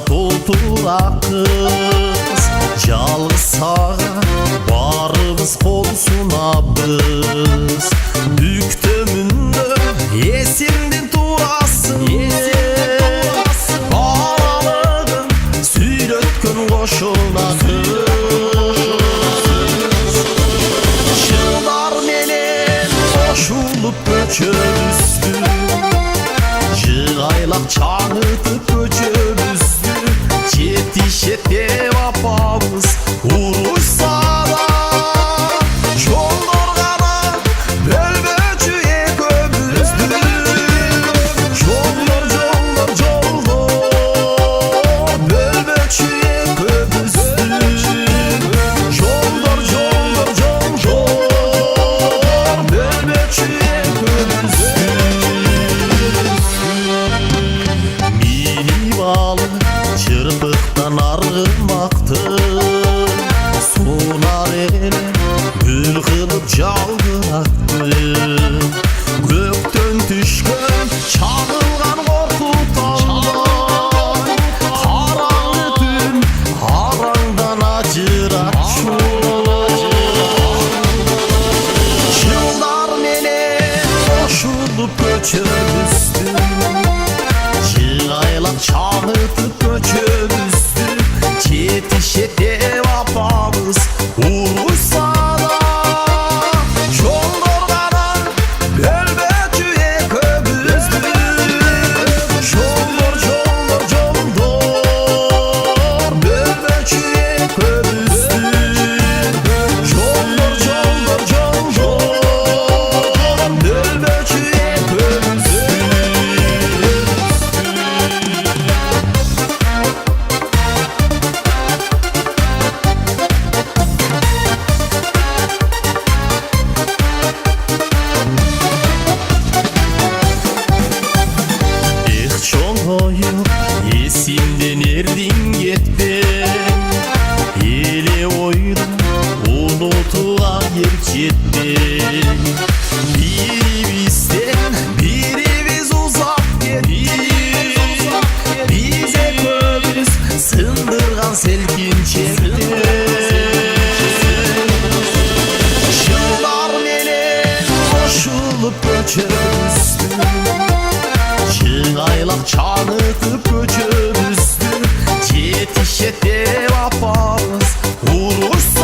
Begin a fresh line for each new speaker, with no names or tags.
толтура кыз, жалгыз сага барыбыз кол сунабыз. Бүктөмүндө эсимдин турасың, балалыгың сүйрөткөн кошуна кыз. Жылдар менен кошулуп көчөбүздү, жыгайлак чаңытып көчөбүздү. Жетишет деп апабыз урушса да, жолдор гана бөлбөчү экөөбүздү. Жолдор бөлбөчү экөөбүздү. Жолдор бөлбөчү экөөбүздү. Мирип алып чырпыктан аргымакты, сунар эле гүл кылып жалбыракты. Көктөн түшкөн чагылган коркутандай, караңгы түн араңдан ажыратчу. Жылдар менен кошулуп көчөбүздү, жыгайлак чаңытып көчөбүздү. Жетишет деп апабыз урушса да, жолдор гана бөлбөчү экөөбүздү. Жолдор бөлбөчү экөөбүздү. Жолдор бөлбөчү экөөбүздү. Чоңоюп эсимден эрдиң кетпең, эле ойду унутууга эрчетпең. Бирибизден бирибиз узап кеттик, биз экөөбүз сындырган селкинчектен. Жылдар менен кошулуп көчөбүздү, жыгайлак чаңытып көчөбүздү. Жетишет деп апабыз урушса